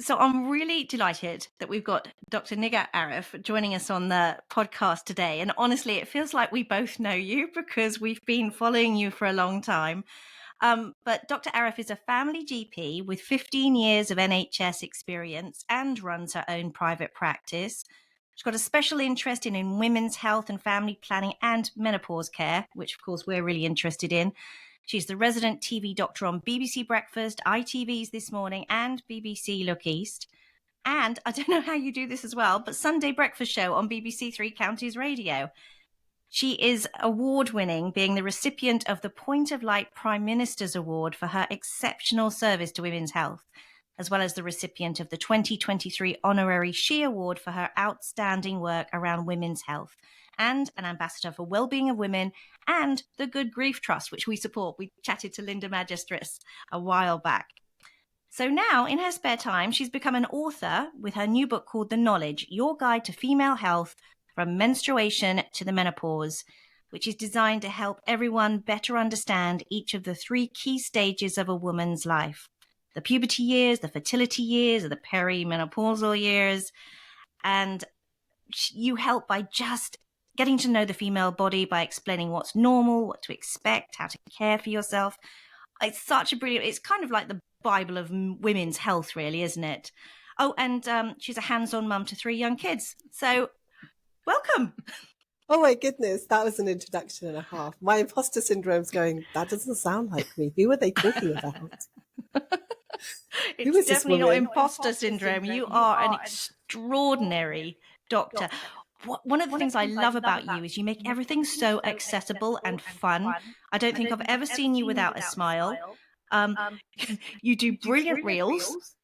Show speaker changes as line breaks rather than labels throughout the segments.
So I'm really delighted that we've got Dr. Nighat Arif joining us on the podcast today. And honestly, it feels like we both know you because we've been following you for a long time. But Dr. Arif is a family GP with 15 years of NHS experience and runs her own private practice. She's got a special interest in women's health and family planning and menopause care, which of course we're really interested in. She's the resident TV doctor on BBC Breakfast, ITV's This Morning, and BBC Look East. And I don't know how you do this as well, but Sunday Breakfast Show on BBC Three Counties Radio. She is award-winning, being the recipient of the Point of Light Prime Minister's Award for her exceptional service to women's health, as well as the recipient of the 2023 Honorary She Award for her outstanding work around women's health, and an ambassador for wellbeing of women and the Good Grief Trust, which we support. We chatted to Linda Magistris a while back. So now, in her spare time, she's become an author with her new book called The Knowledge, Your Guide to Female Health from Menstruation to the Menopause, which is designed to help everyone better understand each of the three key stages of a woman's life: the puberty years, the fertility years, or the perimenopausal years. And you help by just getting to know the female body by explaining what's normal, what to expect, how to care for yourself. It's such a brilliant, it's kind of like the Bible of women's health, really, isn't it? Oh, and she's a hands-on mum to 3 young kids. So welcome.
Oh my goodness, that was an introduction and a half. My imposter syndrome's going, that doesn't sound like me. Who are they talking about?
It's definitely not imposter syndrome. You are an extraordinary doctor. One of the things I love about you is you make everything so accessible and fun. I don't think I've ever seen you without a smile. You do brilliant reels.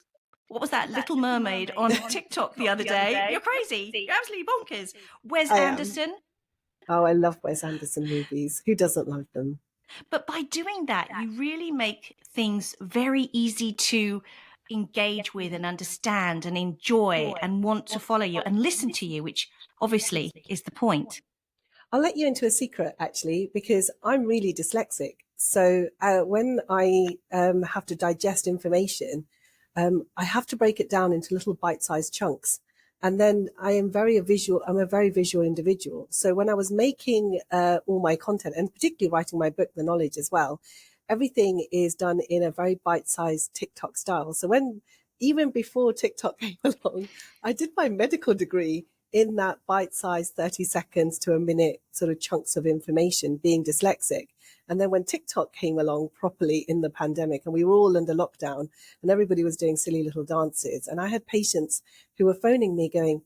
What was that Little Mermaid on TikTok the other day? You're crazy. You're absolutely bonkers. Wes Anderson.
Oh, I love Wes Anderson movies. Who doesn't love them?
But by doing that, you really make things very easy to engage with and understand and enjoy and want to follow you and listen to you, which obviously is the point.
I'll let you into a secret, actually, because I'm really dyslexic. So when I have to digest information, I have to break it down into little bite-sized chunks. And then I'm a very visual individual. So when I was making all my content, and particularly writing my book, The Knowledge, as well, everything is done in a very bite-sized TikTok style. So even before TikTok came along, I did my medical degree in that bite-sized 30 seconds to a minute sort of chunks of information, being dyslexic. And then when TikTok came along properly in the pandemic and we were all under lockdown and everybody was doing silly little dances, and I had patients who were phoning me going,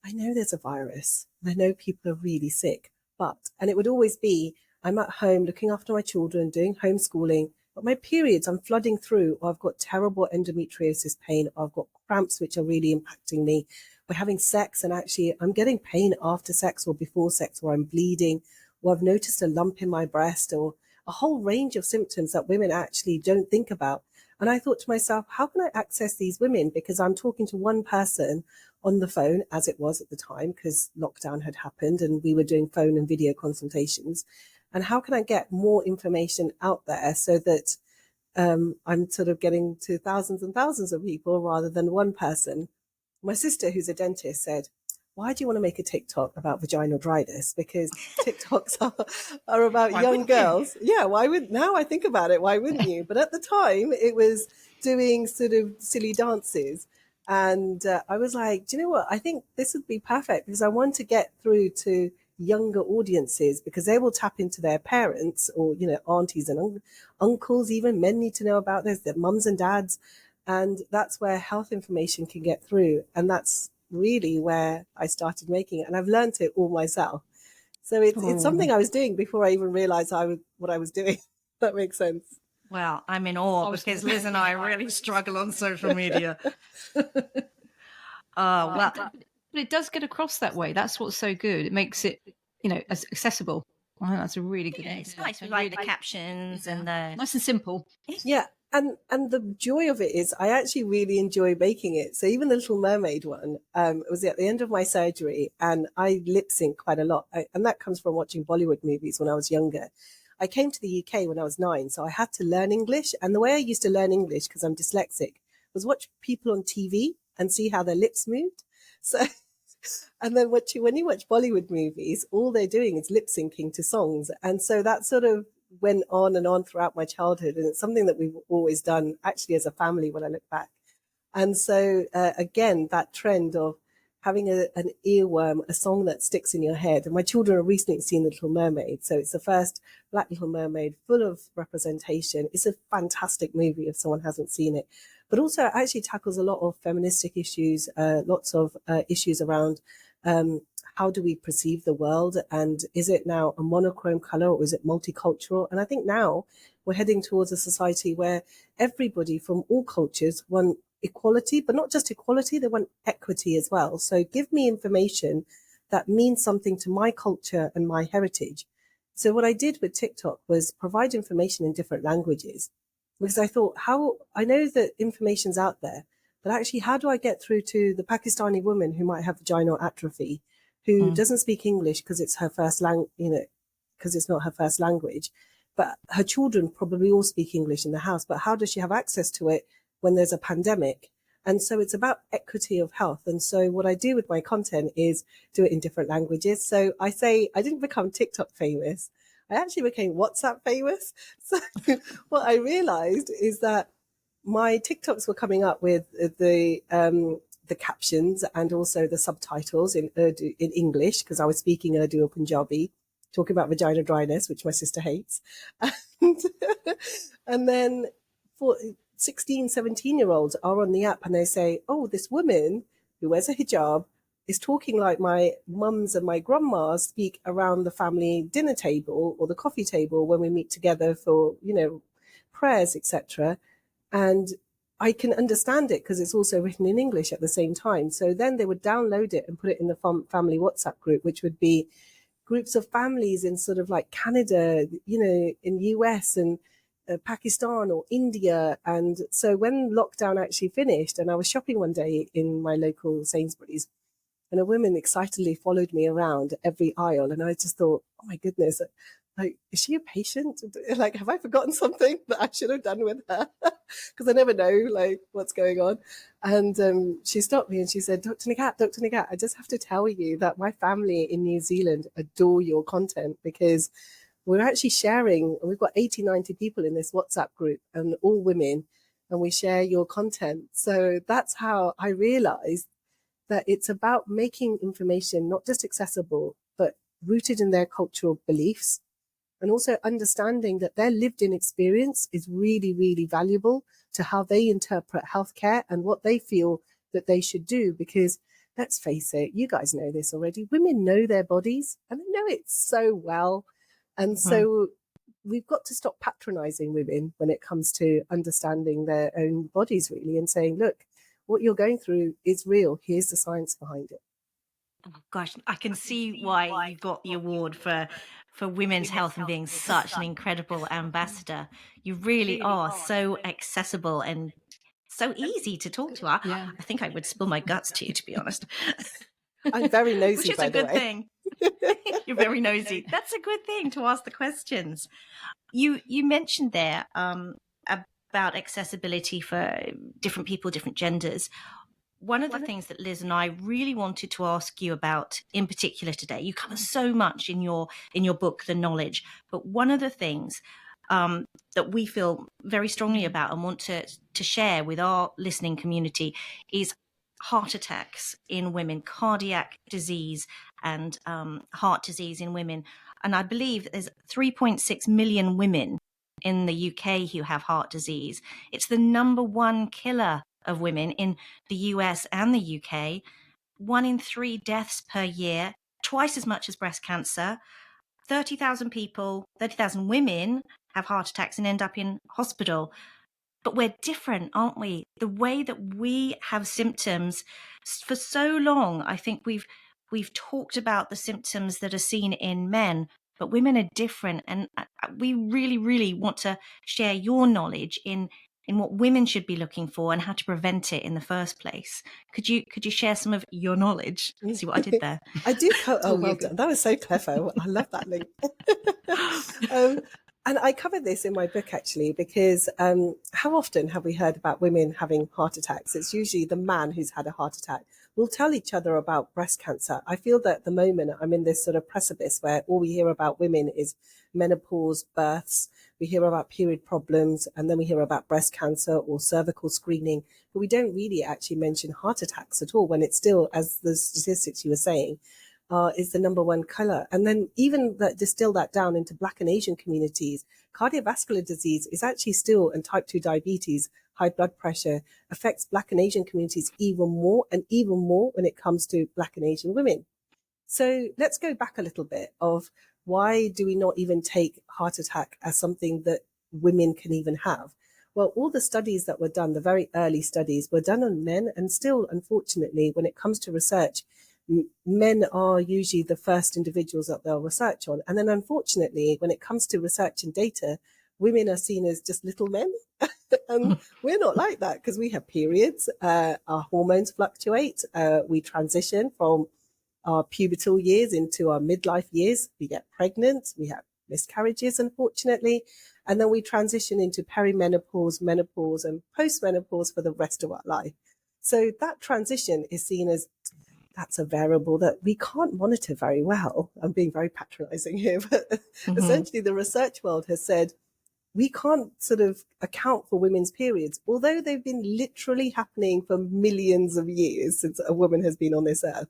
I know there's a virus and I know people are really sick, and it would always be, I'm at home looking after my children, doing homeschooling, but my periods, I'm flooding through, or I've got terrible endometriosis pain, or I've got cramps which are really impacting me. We're having sex and actually I'm getting pain after sex or before sex, or I'm bleeding, or I've noticed a lump in my breast, or a whole range of symptoms that women actually don't think about. And I thought to myself, how can I access these women? Because I'm talking to one person on the phone, as it was at the time, because lockdown had happened and we were doing phone and video consultations. And how can I get more information out there so that I'm sort of getting to thousands and thousands of people rather than one person? My sister, who's a dentist, said, why do you want to make a TikTok about vaginal dryness? Because TikToks are about young girls. Yeah, now I think about it, why wouldn't you? But at the time, it was doing sort of silly dances. And I was like, do you know what? I think this would be perfect because I want to get through to younger audiences because they will tap into their parents or, aunties and uncles, even men need to know about this, their mums and dads. And that's where health information can get through. And that's really where I started making it. And I've learned it all myself. So it's something I was doing before I even realized what I was doing. That makes sense.
Well, I'm in awe because Liz and I really struggle on social media.
But it does get across that way. That's what's so good. It makes it, accessible. I think that's a really good idea.
It's nice. We like the captions and the
nice and simple.
Yeah. And the joy of it is I actually really enjoy making it. So even the Little Mermaid one, it was at the end of my surgery and I lip sync quite a lot. And that comes from watching Bollywood movies when I was younger. I came to the UK when I was 9, so I had to learn English. And the way I used to learn English, because I'm dyslexic, was watch people on TV and see how their lips moved. So, and then when you watch Bollywood movies, all they're doing is lip syncing to songs. And so that sort of went on and on throughout my childhood. And it's something that we've always done actually as a family when I look back. And so, again, that trend of having an earworm, a song that sticks in your head. And my children have recently seen The Little Mermaid. So it's the first Black Little Mermaid, full of representation. It's a fantastic movie if someone hasn't seen it. But also it actually tackles a lot of feministic issues, lots of issues around how do we perceive the world? And is it now a monochrome color or is it multicultural? And I think now we're heading towards a society where everybody from all cultures want equality, but not just equality, they want equity as well. So give me information that means something to my culture and my heritage. So what I did with TikTok was provide information in different languages, because I thought, I know that information's out there, but actually how do I get through to the Pakistani woman who might have vaginal atrophy, who doesn't speak English because it's her first because it's not her first language, but her children probably all speak English in the house, but how does she have access to it when there's a pandemic? And so it's about equity of health. And so what I do with my content is do it in different languages. So I say I didn't become TikTok famous. I actually became WhatsApp famous. So what I realized is that my TikToks were coming up with the captions and also the subtitles in Urdu, in English, because I was speaking Urdu or Punjabi, talking about vagina dryness, which my sister hates. And then for 16, 17-year-olds are on the app and they say, oh, this woman who wears a hijab is talking like my mums and my grandmas speak around the family dinner table or the coffee table when we meet together for, prayers, etc. And I can understand it because it's also written in English at the same time. So then they would download it and put it in the family WhatsApp group, which would be groups of families in sort of like Canada, in US and Pakistan or India. And so when lockdown actually finished and I was shopping one day in my local Sainsbury's, and a woman excitedly followed me around every aisle, and I just thought, oh my goodness, like, is she a patient? Like, have I forgotten something that I should have done with her? Because I never know, like, what's going on. And she stopped me and she said, Dr. Nighat, I just have to tell you that my family in New Zealand adore your content, because we're actually sharing, we've got 80, 90 people in this WhatsApp group and all women, and we share your content. So that's how I realized that it's about making information not just accessible, but rooted in their cultural beliefs, and also understanding that their lived in experience is really, really valuable to how they interpret healthcare and what they feel that they should do. Because let's face it, you guys know this already, women know their bodies and they know it so well. And so we've got to stop patronizing women when it comes to understanding their own bodies, really, and saying, look, what you're going through is real. Here's the science behind it.
Oh, gosh, I can see why you got the award for women's health and being such an incredible ambassador. You really are so accessible and so easy to talk to. I think I would spill my guts to you, to be honest.
I'm very nosy,
which is
by
a
the
good
way.
thing. You're very nosy. That's a good thing to ask the questions. You mentioned there about accessibility for different people, different genders. One of the things that Liz and I really wanted to ask you about in particular today, you cover so much in your book, The Knowledge, but one of the things that we feel very strongly about and want to share with our listening community is heart attacks in women, cardiac disease and heart disease in women. And I believe there's 3.6 million women in the UK who have heart disease. It's the number one killer of women in the US and the UK. 1 in 3 deaths per year, twice as much as breast cancer. 30,000 people, 30,000 women have heart attacks and end up in hospital. But we're different, aren't we? The way that we have symptoms for so long, I think we've talked about the symptoms that are seen in men, but women are different. And we really, really want to share your knowledge in what women should be looking for and how to prevent it in the first place. Could you share some of your knowledge? See what I did there?
I do. Oh, well done. That was so clever. I love that link. And I covered this in my book, actually, because how often have we heard about women having heart attacks? It's usually the man who's had a heart attack. We'll tell each other about breast cancer. I feel that at the moment I'm in this sort of precipice where all we hear about women is menopause, births. We hear about period problems, and then we hear about breast cancer or cervical screening. But we don't really actually mention heart attacks at all, when it's still, as the statistics you were saying, is the number one killer. And then even distill that down into Black and Asian communities, cardiovascular disease is actually still, and type 2 diabetes, high blood pressure, affects Black and Asian communities even more, and even more when it comes to Black and Asian women. So let's go back a little bit of why do we not even take heart attack as something that women can even have? Well, all the studies that were done, the very early studies, were done on men, and still, unfortunately, when it comes to research, men are usually the first individuals that they'll research on. And then unfortunately, when it comes to research and data, women are seen as just little men. And we're not like that, because we have periods, our hormones fluctuate, we transition from our pubertal years into our midlife years, we get pregnant, we have miscarriages, unfortunately, and then we transition into perimenopause, menopause, and postmenopause for the rest of our life. So that transition is seen as, that's a variable that we can't monitor very well. I'm being very patronizing here, but essentially the research world has said we can't sort of account for women's periods, although they've been literally happening for millions of years since a woman has been on this earth,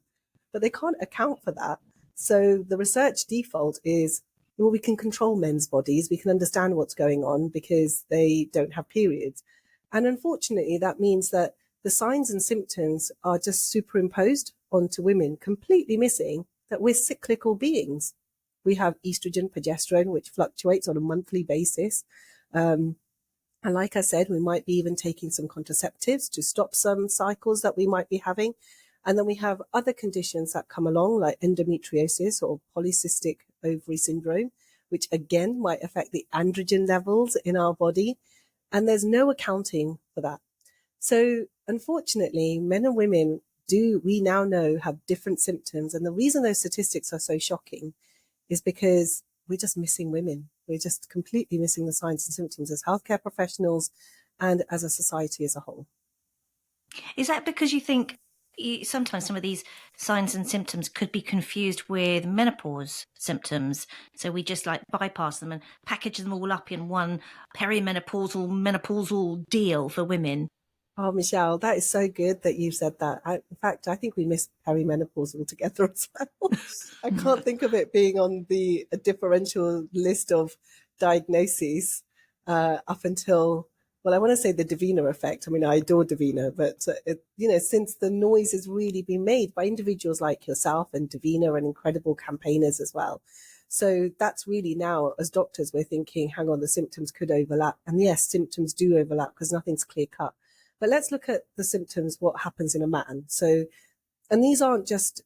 but they can't account for that. So the research default is, well, we can control men's bodies, we can understand what's going on because they don't have periods. And unfortunately, that means that the signs and symptoms are just superimposed onto women, completely missing that we're cyclical beings. We have estrogen, progesterone, which fluctuates on a monthly basis. And like I said, we might be even taking some contraceptives to stop some cycles that we might be having. And then we have other conditions that come along, like endometriosis or polycystic ovary syndrome, which again might affect the androgen levels in our body. And there's no accounting for that. So unfortunately, men and women we now know, have different symptoms. And the reason those statistics are so shocking is because we're just missing women. We're just completely missing the signs and symptoms as healthcare professionals and as a society as a whole.
Is that because you think sometimes some of these signs and symptoms could be confused with menopause symptoms? So we just like bypass them and package them all up in one menopausal deal for women.
Oh, Michelle, that is so good that you've said that. In fact, I think we missed perimenopause altogether as well. I can't think of it being on the differential list of diagnoses up until, well, I want to say the Davina effect. I mean, I adore Davina, but, since the noise has really been made by individuals like yourself and Davina and incredible campaigners as well. So that's really now, as doctors, we're thinking, hang on, the symptoms could overlap. And yes, symptoms do overlap because nothing's clear cut. But let's look at the symptoms, what happens in a man. So, and these aren't just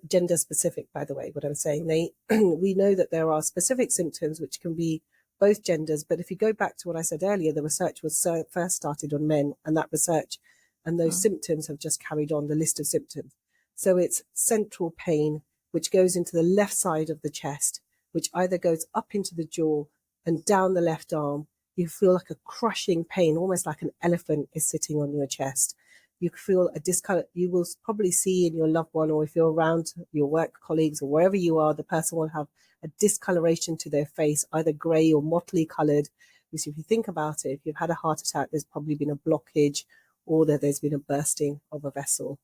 gender specific, by the way, what I'm saying. We know that there are specific symptoms which can be both genders. But if you go back to what I said earlier, the research was first started on men, and that research and those symptoms have just carried on the list of symptoms. So it's central pain, which goes into the left side of the chest, which either goes up into the jaw and down the left arm. You feel like a crushing pain, almost like an elephant is sitting on your chest. You feel a discolor. You will probably see in your loved one, or if you're around your work colleagues or wherever you are, the person will have a discoloration to their face, either grey or motley coloured. Because if you think about it, if you've had a heart attack, there's probably been a blockage or there's been a bursting of a vessel.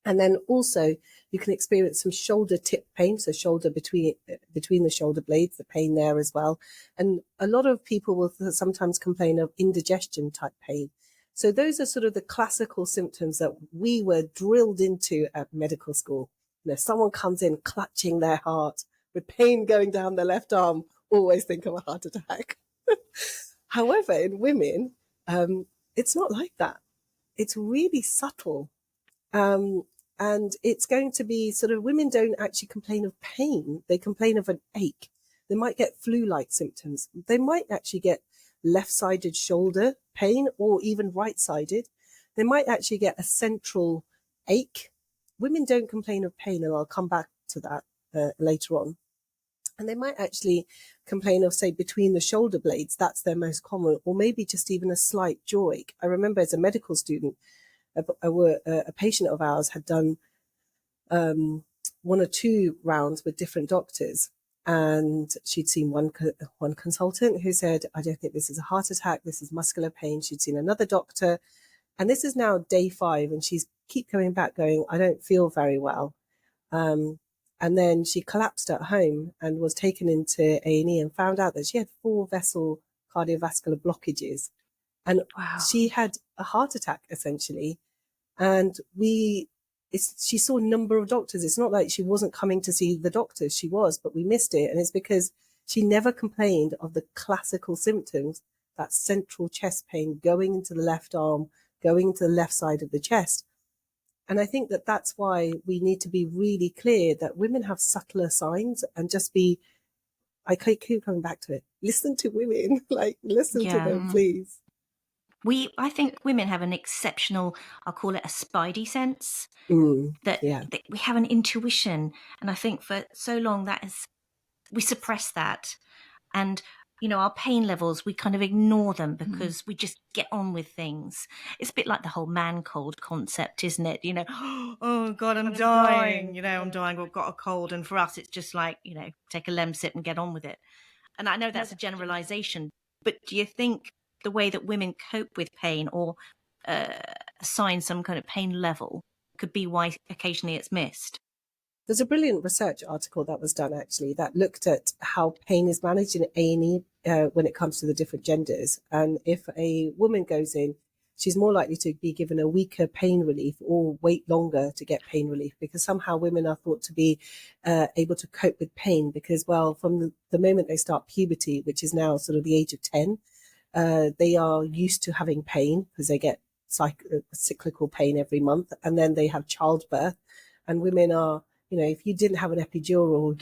And then also you can experience some shoulder tip pain, so shoulder between the shoulder blades, the pain there as well. And a lot of people will sometimes complain of indigestion type pain. So those are sort of the classical symptoms that we were drilled into at medical school. Someone comes in clutching their heart with pain going down their left arm, always think of a heart attack. However, in women, it's not like that. It's really subtle. And it's going to be sort of, women don't actually complain of pain. They complain of an ache. They might get flu-like symptoms. They might actually get left-sided shoulder pain or even right-sided. They might actually get a central ache. Women don't complain of pain, and I'll come back to that later on. And they might actually complain of, say, between the shoulder blades. That's their most common, or maybe just even a slight jaw ache. I remember as a medical student, a patient of ours had done one or two rounds with different doctors. And she'd seen one consultant who said, I don't think this is a heart attack. This is muscular pain. She'd seen another doctor. And this is now day 5. And she's keep coming back going, I don't feel very well. And then she collapsed at home and was taken into A&E and found out that she had 4 vessel cardiovascular blockages. And
Wow.
she had a heart attack, essentially. And she saw a number of doctors. It's not like she wasn't coming to see the doctors. She was, but we missed it. And it's because she never complained of the classical symptoms, that central chest pain going into the left arm, going to the left side of the chest. And I think that that's why we need to be really clear that women have subtler signs, and just be, I keep coming back to it. Listen to women, like listen to them, please.
I think women have an exceptional, I'll call it a spidey sense, that we have an intuition. And I think for so long we suppress that. And, you know, our pain levels, we kind of ignore them because we just get on with things. It's a bit like the whole man cold concept, isn't it? You know, oh God, I'm dying. You know, I'm dying. I've got a cold. And for us, it's just like, you know, take a Lemsip and get on with it. And I know that's a generalization, but do you think the way that women cope with pain or assign some kind of pain level could be why occasionally it's missed?
There's a brilliant research article that was done actually that looked at how pain is managed in A&E when it comes to the different genders. And if a woman goes in, she's more likely to be given a weaker pain relief or wait longer to get pain relief, because somehow women are thought to be able to cope with pain because, well, from the moment they start puberty, which is now sort of the age of 10, they are used to having pain because they get cyclical pain every month, and then they have childbirth. And women are, you know, if you didn't have an epidural,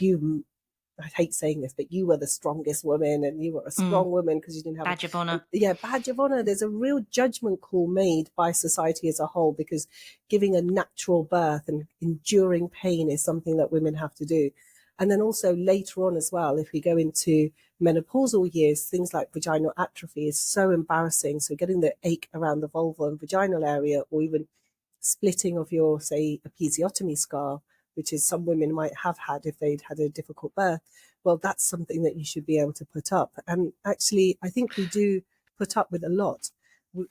I hate saying this, but you were the strongest woman, and you were a strong woman because you didn't have
badge of honor.
Badge of honor. There's a real judgment call made by society as a whole, because giving a natural birth and enduring pain is something that women have to do. And then also later on as well, if we go into menopausal years, things like vaginal atrophy is so embarrassing. So getting the ache around the vulva and vaginal area, or even splitting of your, say, episiotomy scar, which is some women might have had if they'd had a difficult birth, well, that's something that you should be able to put up. And actually, I think we do put up with a lot.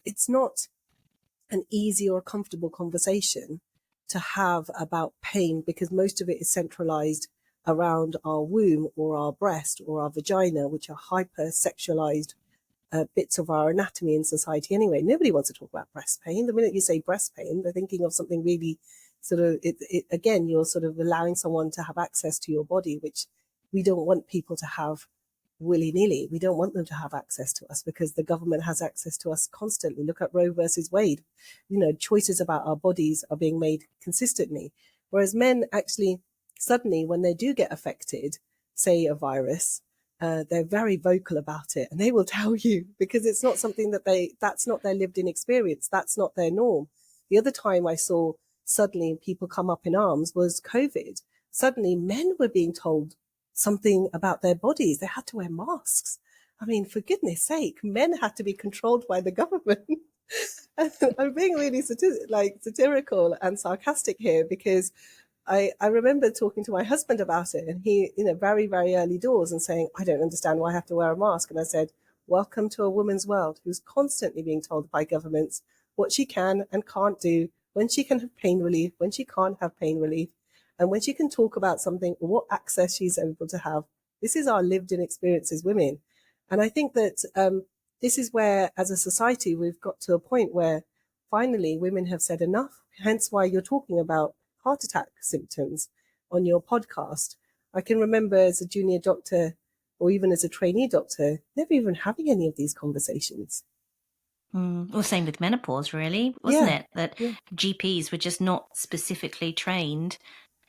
It's not an easy or comfortable conversation to have about pain, because most of it is centralized around our womb or our breast or our vagina, which are hyper-sexualized bits of our anatomy in society anyway. Nobody wants to talk about breast pain. The minute you say breast pain, they're thinking of something really sort of, again, you're sort of allowing someone to have access to your body, which we don't want people to have willy-nilly. We don't want them to have access to us because the government has access to us constantly. Look at Roe versus Wade. You know, choices about our bodies are being made consistently. Whereas men actually, suddenly, when they do get affected, say a virus, they're very vocal about it, and they will tell you, because it's not something that's not their lived in experience. That's not their norm. The other time I saw suddenly people come up in arms was COVID. Suddenly men were being told something about their bodies. They had to wear masks. I mean, for goodness sake, men had to be controlled by the government. I'm being really satirical and sarcastic here, because I remember talking to my husband about it, and he, you know, very, very early doors, and saying, I don't understand why I have to wear a mask. And I said, welcome to a woman's world who's constantly being told by governments what she can and can't do, when she can have pain relief, when she can't have pain relief, and when she can talk about something, what access she's able to have. This is our lived in experience as women. And I think that this is where, as a society, we've got to a point where finally women have said enough, hence why you're talking about heart attack symptoms on your podcast. I can remember as a junior doctor, or even as a trainee doctor, never even having any of these conversations.
Well, same with menopause, really, wasn't it? That GPs were just not specifically trained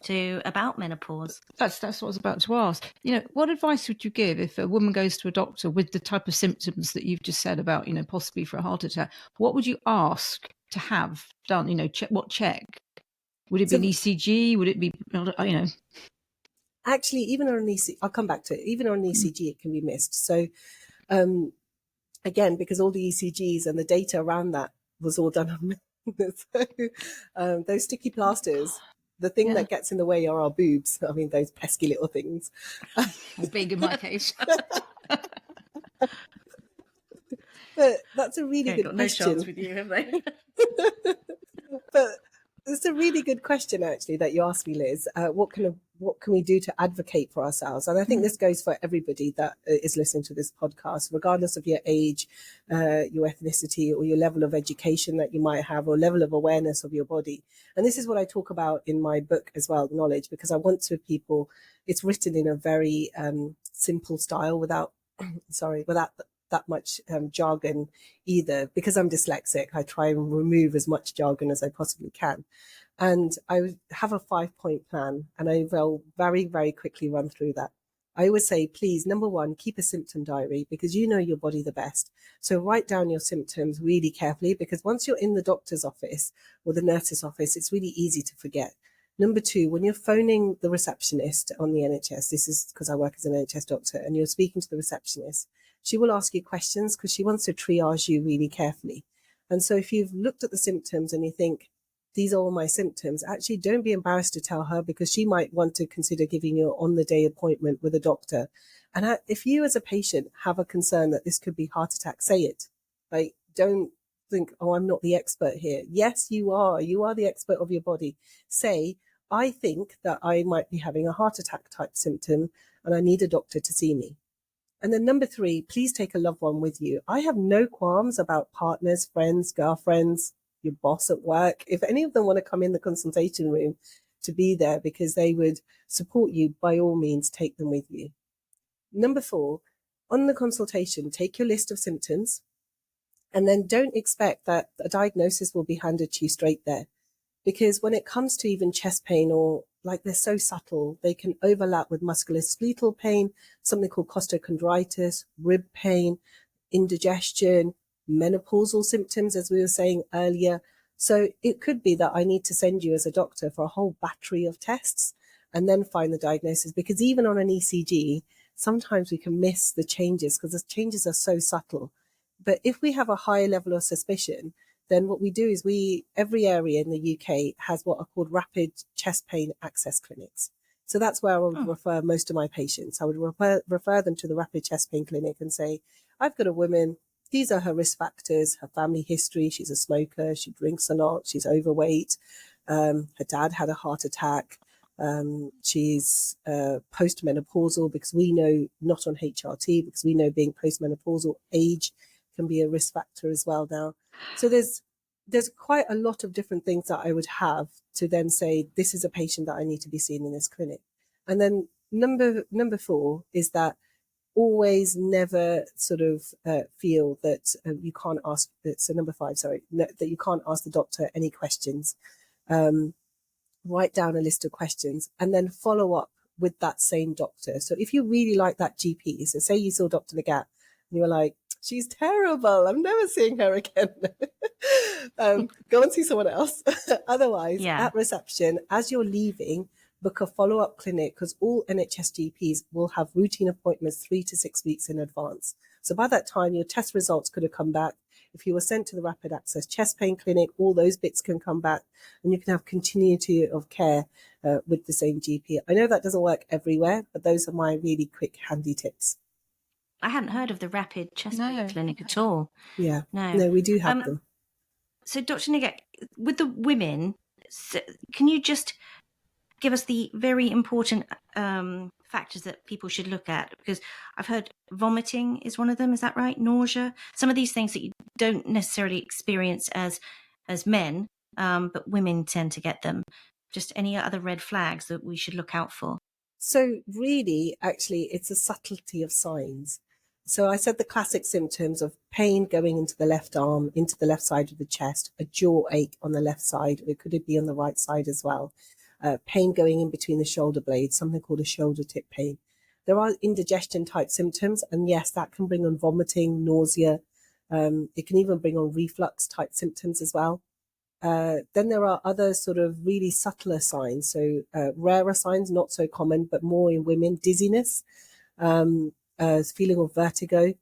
about menopause.
That's what I was about to ask. You know, what advice would you give if a woman goes to a doctor with the type of symptoms that you've just said about, you know, possibly for a heart attack? What would you ask to have done? You know, what check? Would it be an ECG? Would it be, you know?
Actually, even on an ECG, I'll come back to it. Even on an ECG, it can be missed. So again, because all the ECGs and the data around that was all done on men. So those sticky plasters, the thing that gets in the way are our boobs. I mean, those pesky little things.
Big in my case.
But that's a really good
got
question.
no chance with you, have they?
But it's a really good question, actually, that you asked me, Liz. What can we do to advocate for ourselves? And I think this goes for everybody that is listening to this podcast, regardless of your age, your ethnicity, or your level of education that you might have, or level of awareness of your body. And this is what I talk about in my book as well, Knowledge, because I want to people. It's written in a very simple style, without that much jargon either. Because I'm dyslexic, I try and remove as much jargon as I possibly can. And I have a 5-point plan, and I will very, very quickly run through that. I always say, please, number one, keep a symptom diary, because you know your body the best. So write down your symptoms really carefully, because once you're in the doctor's office or the nurse's office, it's really easy to forget. Number two, when you're phoning the receptionist on the NHS, this is because I work as an NHS doctor, and you're speaking to the receptionist, she will ask you questions because she wants to triage you really carefully. And so if you've looked at the symptoms and you think, these are all my symptoms, actually don't be embarrassed to tell her, because she might want to consider giving you an on-the-day appointment with a doctor. And if you as a patient have a concern that this could be heart attack, say it. Like, don't think, oh, I'm not the expert here. Yes, you are. You are the expert of your body. Say, I think that I might be having a heart attack type symptom and I need a doctor to see me. And then number three, please take a loved one with you. I have no qualms about partners, friends, girlfriends, your boss at work. If any of them want to come in the consultation room to be there because they would support you, by all means, take them with you. Number four, on the consultation, take your list of symptoms, and then don't expect that a diagnosis will be handed to you straight there. Because when it comes to even chest pain, or like, they're so subtle, they can overlap with musculoskeletal pain, something called costochondritis, rib pain, indigestion, menopausal symptoms, as we were saying earlier. So it could be that I need to send you as a doctor for a whole battery of tests and then find the diagnosis, because even on an ECG, sometimes we can miss the changes because the changes are so subtle. But if we have a high level of suspicion, then what we do is every area in the UK has what are called rapid chest pain access clinics. So that's where I would refer most of my patients. I would refer them to the rapid chest pain clinic and say, I've got a woman, these are her risk factors, her family history, she's a smoker, she drinks a lot, she's overweight, her dad had a heart attack, she's postmenopausal, because we know, not on HRT, because we know being postmenopausal, age can be a risk factor as well now. So there's quite a lot of different things that I would have to then say, this is a patient that I need to be seen in this clinic. And then number four is that always never sort of feel that you can't ask, so number five, sorry, that you can't ask the doctor any questions. Write down a list of questions and then follow up with that same doctor. So if you really like that GP, so say you saw Dr. Nighat and you were like, she's terrible, I'm never seeing her again. Go and see someone else. Otherwise, at reception, as you're leaving, book a follow-up clinic, because all NHS GPs will have routine appointments 3 to 6 weeks in advance. So by that time, your test results could have come back. If you were sent to the rapid access chest pain clinic, all those bits can come back, and you can have continuity of care with the same GP. I know that doesn't work everywhere, but those are my really quick, handy tips.
I hadn't heard of the rapid chest pain clinic at all.
Yeah, no, we do have them.
So, Dr. Nighat, with the women, can you just give us the very important factors that people should look at? Because I've heard vomiting is one of them. Is that right? Nausea? Some of these things that you don't necessarily experience as men, but women tend to get them. Just any other red flags that we should look out for?
So really, actually, it's a subtlety of signs. So I said the classic symptoms of pain going into the left arm, into the left side of the chest, a jaw ache on the left side, or it could be on the right side as well. Pain going in between the shoulder blades, something called a shoulder tip pain. There are indigestion type symptoms, and yes, that can bring on vomiting, nausea. It can even bring on reflux type symptoms as well. then there are other sort of really subtler signs. So rarer signs, not so common, but more in women: dizziness, feeling of vertigo.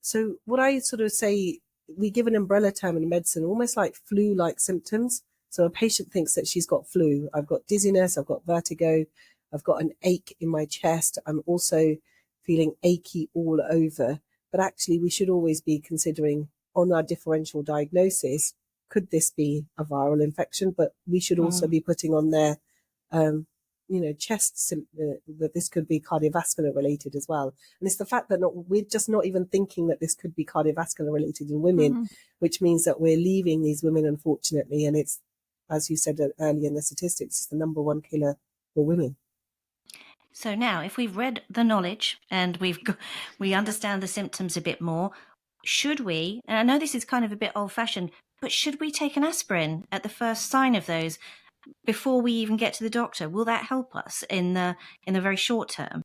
So what I sort of say, we give an umbrella term in medicine, almost like flu-like symptoms. So a patient thinks that she's got flu. I've got dizziness, I've got vertigo, I've got an ache in my chest. I'm also feeling achy all over. But actually, we should always be considering on our differential diagnosis, could this be a viral infection? But we should also be putting on there, chest that this could be cardiovascular related as well. And it's the fact that we're just not even thinking that this could be cardiovascular related in women, which means that we're leaving these women, unfortunately. And it's, as you said earlier in the statistics, it's the number one killer for women.
So now, if we've read the knowledge and we understand the symptoms a bit more, should we, and I know this is kind of a bit old-fashioned, but should we take an aspirin at the first sign of those before we even get to the doctor? Will that help us in the very short term?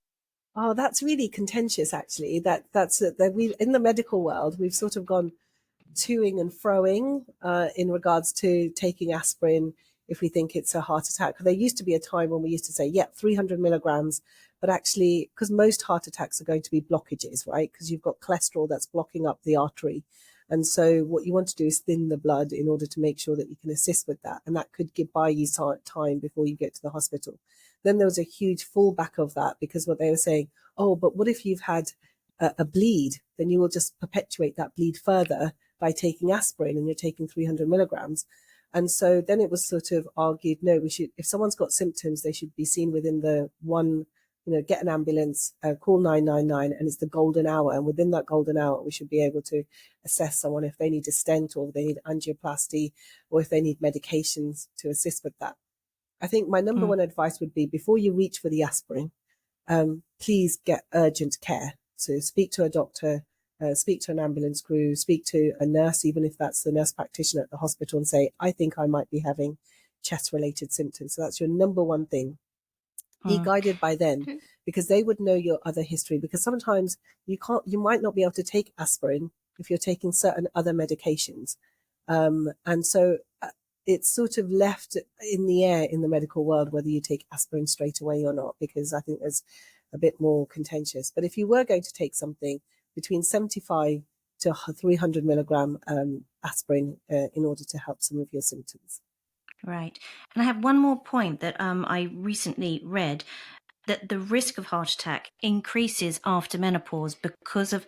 Oh, that's really contentious, actually. That we, in the medical world, we've sort of gone toing and froing in regards to taking aspirin if we think it's a heart attack. There used to be a time when we used to say, 300 milligrams, but actually, because most heart attacks are going to be blockages, right? Because you've got cholesterol that's blocking up the artery. And so what you want to do is thin the blood in order to make sure that you can assist with that. And that could buy you time before you get to the hospital. Then there was a huge fallback of that, because what they were saying, oh, but what if you've had a bleed? Then you will just perpetuate that bleed further by taking aspirin, and you're taking 300 milligrams. And so then it was sort of argued, no, if someone's got symptoms, they should be seen within the get an ambulance, call 999, and it's the golden hour. And within that golden hour, we should be able to assess someone if they need a stent, or if they need angioplasty, or if they need medications to assist with that. I think my number one advice would be, before you reach for the aspirin, please get urgent care. So speak to a doctor, speak to an ambulance crew, speak to a nurse, even if that's the nurse practitioner at the hospital, and say, I think I might be having chest-related symptoms. So that's your number one thing. Be guided by them, because they would know your other history. Because sometimes you might not be able to take aspirin if you're taking certain other medications. And so it's sort of left in the air in the medical world whether you take aspirin straight away or not, because I think there's a bit more contentious. But if you were going to take something between 75 to 300 milligram aspirin in order to help some of your symptoms.
Right. And I have one more point that I recently read, that the risk of heart attack increases after menopause because of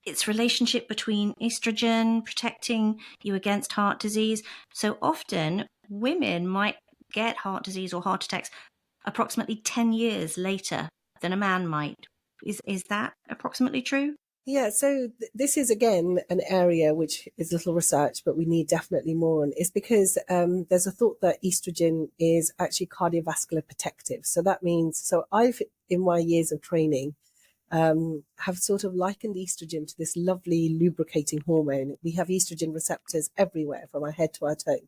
its relationship between estrogen protecting you against heart disease. So often women might get heart disease or heart attacks approximately 10 years later than a man might. Is that approximately true?
Yeah, so this is, again, an area which is little research, but we need definitely more on. It's because there's a thought that estrogen is actually cardiovascular protective. So that means, I've, in my years of training, have sort of likened estrogen to this lovely lubricating hormone. We have estrogen receptors everywhere, from our head to our toe,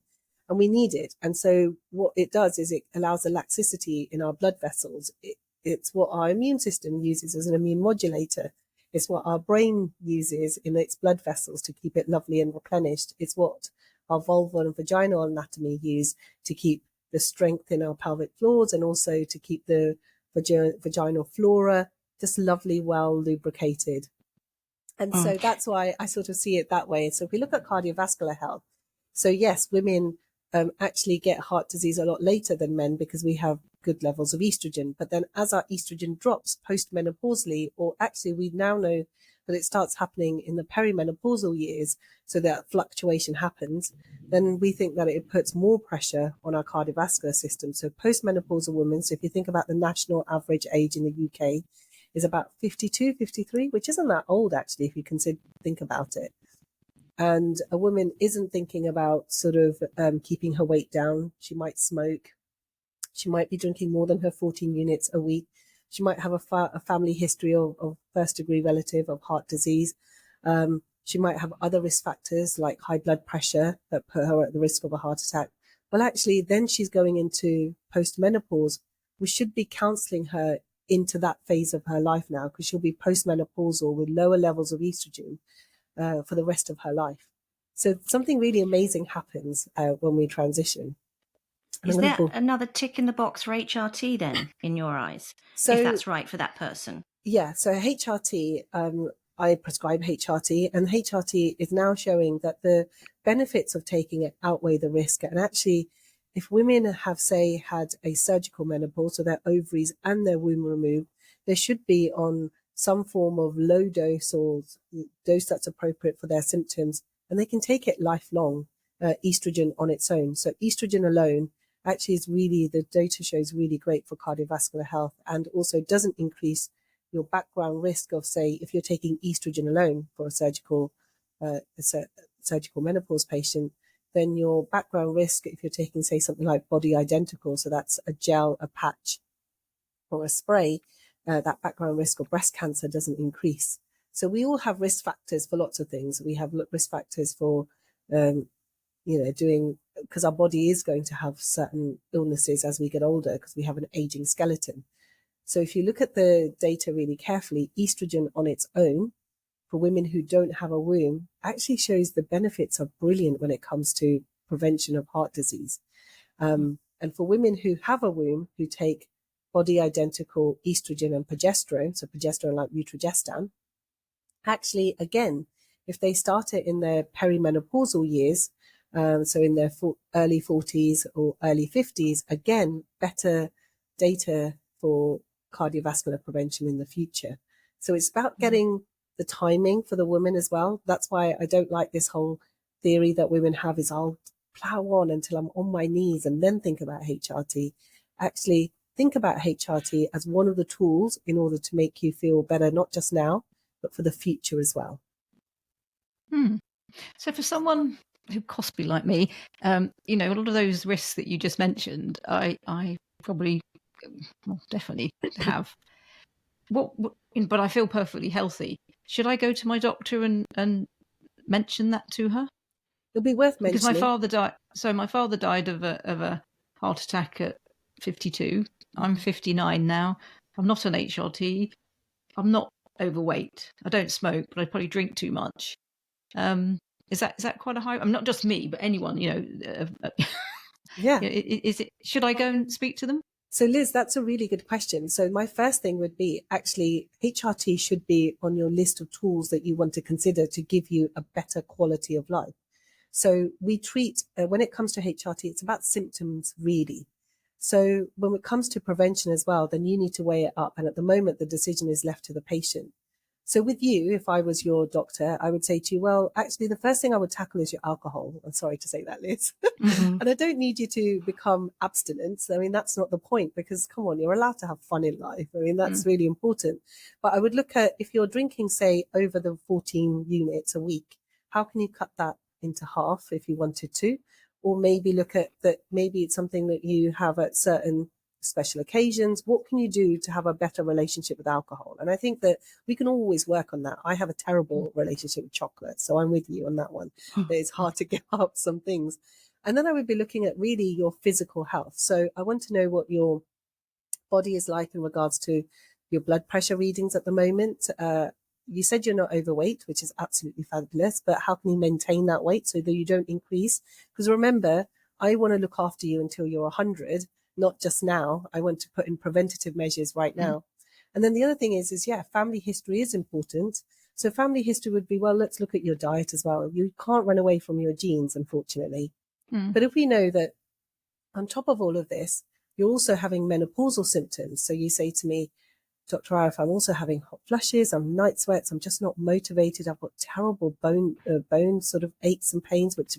and we need it. And so what it does is it allows elasticity in our blood vessels. It's what our immune system uses as an immune modulator. It's what our brain uses in its blood vessels to keep it lovely and replenished. It's what our vulval and vaginal anatomy use to keep the strength in our pelvic floors, and also to keep the vaginal flora just lovely, well lubricated. And so that's why I sort of see it that way. So if we look at cardiovascular health, so yes, women actually get heart disease a lot later than men, because we have good levels of estrogen. But then as our estrogen drops postmenopausally, or actually we now know that it starts happening in the perimenopausal years, so that fluctuation happens, then we think that it puts more pressure on our cardiovascular system. So postmenopausal women, so if you think about the national average age in the UK, is about 52, 53, which isn't that old, actually, if you think about it. And a woman isn't thinking about sort of keeping her weight down. She might smoke. She might be drinking more than her 14 units a week. She might have a family history of first-degree relative of heart disease. She might have other risk factors like high blood pressure that put her at the risk of a heart attack. Well, actually, then she's going into postmenopause. We should be counseling her into that phase of her life now, because she'll be postmenopausal with lower levels of estrogen for the rest of her life. So something really amazing happens when we transition.
Is there another tick in the box for HRT then, in your eyes, if that's right for that person?
Yeah, so HRT, I prescribe HRT, and HRT is now showing that the benefits of taking it outweigh the risk. And actually, if women have, say, had a surgical menopause, so their ovaries and their womb removed, they should be on some form of low dose or dose that's appropriate for their symptoms, and they can take it lifelong, estrogen on its own. So estrogen alone actually is really, the data shows really great for cardiovascular health, and also doesn't increase your background risk of, say, if you're taking estrogen alone for a surgical menopause patient, then your background risk, if you're taking, say, something like body identical, so that's a gel, a patch, or a spray, that background risk of breast cancer doesn't increase. So we all have risk factors for lots of things. We have risk factors for, because our body is going to have certain illnesses as we get older, because we have an aging skeleton. So if you look at the data really carefully, estrogen on its own for women who don't have a womb actually shows the benefits are brilliant when it comes to prevention of heart disease. And for women who have a womb, who take body identical estrogen and progesterone, so progesterone like butrogestan, actually, again, if they start it in their perimenopausal years, so in their early 40s or early 50s, again, better data for cardiovascular prevention in the future. So it's about getting the timing for the woman as well. That's why I don't like this whole theory that women have is I'll plow on until I'm on my knees and then think about HRT. Actually, think about HRT as one of the tools in order to make you feel better, not just now, but for the future as well.
So for someone who possibly like me, a lot of those risks that you just mentioned, I probably, definitely have. But I feel perfectly healthy. Should I go to my doctor and mention that to her?
It'll be worth mentioning.
Because my father died. So my father died of a heart attack at 52. I'm 59 now. I'm not an HRT. I'm not overweight. I don't smoke, but I probably drink too much. Is that quite a high? I'm not just me, but anyone.
Yeah.
Is it? Should I go and speak to them?
So Liz, that's a really good question. So my first thing would be, actually, HRT should be on your list of tools that you want to consider to give you a better quality of life. So we treat, when it comes to HRT, it's about symptoms really. So when it comes to prevention as well, then you need to weigh it up. And at the moment, the decision is left to the patient. So with you, if I was your doctor, I would say to you, well, actually, the first thing I would tackle is your alcohol. I'm sorry to say that, Liz.
Mm-hmm.
And I don't need you to become abstinent. I mean, that's not the point, because come on, you're allowed to have fun in life. I mean, that's really important. But I would look at, if you're drinking, say, over the 14 units a week, how can you cut that into half if you wanted to? Or maybe look at that, maybe it's something that you have at certain special occasions. What can you do to have a better relationship with alcohol? And I think that we can always work on that. I have a terrible relationship with chocolate, so I'm with you on that one. It's hard to give up some things. And then I would be looking at really your physical health. So I want to know what your body is like in regards to your blood pressure readings at the moment. You said you're not overweight, which is absolutely fabulous, but how can you maintain that weight so that you don't increase? Because remember, I want to look after you until you're 100, not just now. I want to put in preventative measures right now. And then the other thing is family history is important. So family history would be, well, let's look at your diet as well. You can't run away from your genes, unfortunately. But if we know that on top of all of this, you're also having menopausal symptoms. So you say to me, Dr. Arif, I'm also having hot flushes, I'm night sweats, I'm just not motivated, I've got terrible bone sort of aches and pains, which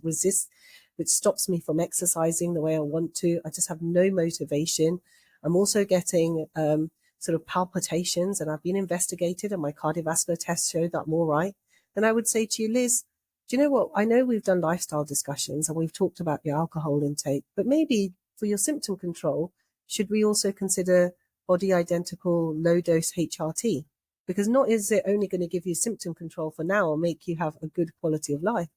stops me from exercising the way I want to. I just have no motivation. I'm also getting sort of palpitations, and I've been investigated and my cardiovascular tests show that I'm all right. Then I would say to you, Liz, do you know what? I know we've done lifestyle discussions and we've talked about your alcohol intake, but maybe for your symptom control, should we also consider body identical low dose HRT? Because not is it only going to give you symptom control for now or make you have a good quality of life.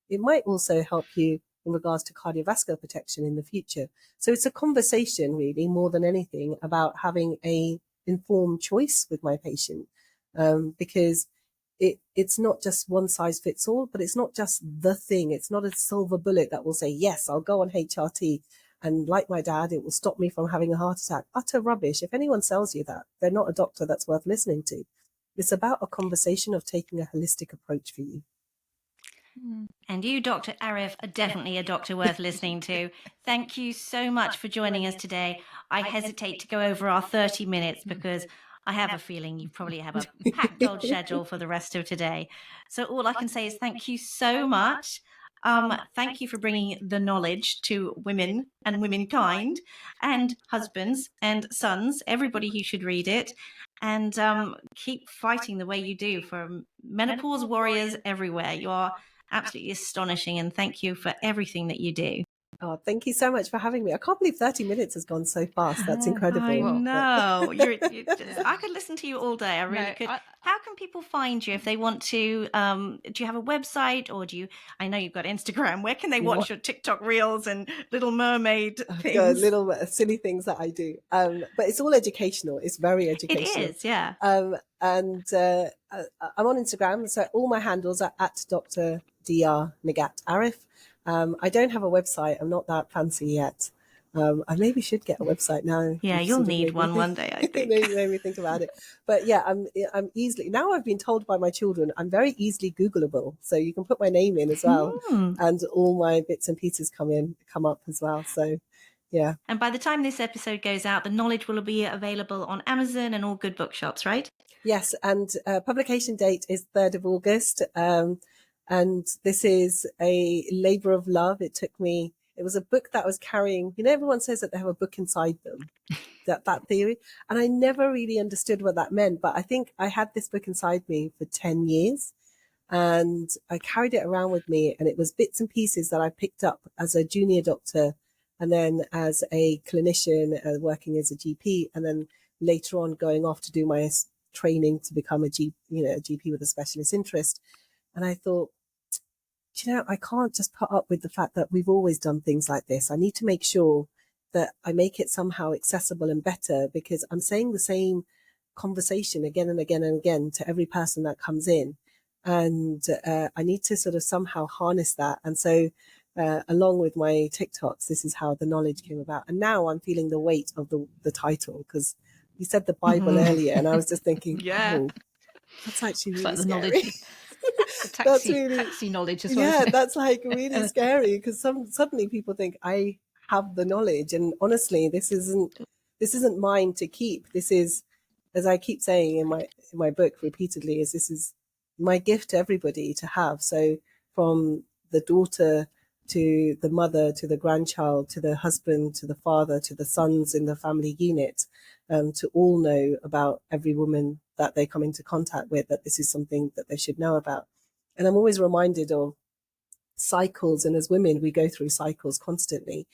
It might also help you in regards to cardiovascular protection in the future. So it's a conversation really more than anything about having a informed choice with my patient. Because it's not just one size fits all, but it's not just the thing. It's not a silver bullet that will say, yes, I'll go on HRT. And like my dad, it will stop me from having a heart attack. Utter rubbish. If anyone sells you that, they're not a doctor that's worth listening to. It's about a conversation of taking a holistic approach for you.
And you, Dr. Arif, are definitely a doctor worth listening to. Thank you so much for joining us today. I hesitate to go over our 30 minutes because I have a feeling you probably have a packed old schedule for the rest of today. So all I can say is thank you so much. Thank you for bringing the knowledge to women and womankind and husbands and sons, everybody who should read it. And keep fighting the way you do for menopause warriors everywhere. You are absolutely astonishing, and thank you for everything that you do.
Oh, thank you so much for having me. I can't believe 30 minutes has gone so fast. That's incredible.
I know. I could listen to you all day. I really could. How can people find you if they want to? Do you have a website, or I know you've got Instagram. Where can they watch your TikTok reels and Little Mermaid things?
Little silly things that I do. But it's all educational. It's very educational.
It is, yeah.
And I'm on Instagram. So all my handles are at Dr. Dr. Nighat Arif. I don't have a website. I'm not that fancy yet. I maybe should get a website now.
Yeah, you'll need one day, I think.
Made me think about it. But yeah, I'm easily, now I've been told by my children, I'm very easily Googleable. So you can put my name in as well. And all my bits and pieces come up as well. So yeah.
And by the time this episode goes out, the knowledge will be available on Amazon and all good bookshops, right?
Yes. And publication date is 3rd of August. And this is a labor of love. It was a book that was carrying, everyone says that they have a book inside them, that theory. And I never really understood what that meant. But I think I had this book inside me for 10 years and I carried it around with me. And it was bits and pieces that I picked up as a junior doctor and then as a clinician working as a GP. And then later on going off to do my training to become a GP with a specialist interest. And I thought, I can't just put up with the fact that we've always done things like this. I need to make sure that I make it somehow accessible and better because I'm saying the same conversation again and again and again to every person that comes in. And I need to sort of somehow harness that. And so along with my TikToks, this is how the knowledge came about. And now I'm feeling the weight of the title because you said the Bible earlier and I was just thinking, oh, that's actually really scary.
Knowledge. Taxi knowledge as well.
Yeah, that's like really scary because suddenly people think I have the knowledge, and honestly, this isn't mine to keep. This is, as I keep saying in my book repeatedly, this is my gift to everybody to have. So from the daughter to the mother to the grandchild to the husband to the father to the sons in the family unit, to all know about every woman that they come into contact with, that this is something that they should know about. And I'm always reminded of cycles. And as women, we go through cycles constantly.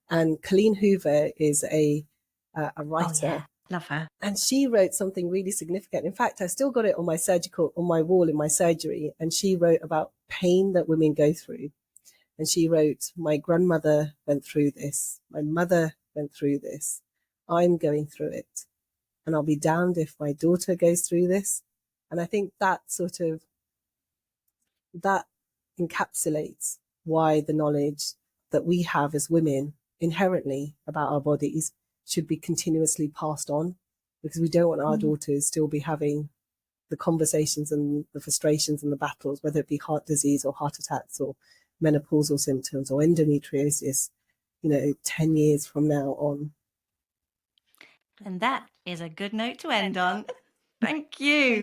And Colleen Hoover is a writer.
Oh, yeah. Love her.
And she wrote something really significant. In fact, I still got it on my wall in my surgery. And she wrote about pain that women go through. And she wrote, my grandmother went through this. My mother went through this. I'm going through it. And I'll be damned if my daughter goes through this. And I think that encapsulates why the knowledge that we have as women inherently about our bodies should be continuously passed on, because we don't want our daughters still be having the conversations and the frustrations and the battles, whether it be heart disease or heart attacks or menopausal symptoms or endometriosis, 10 years from now on.
And that is a good note to end on. Thank you.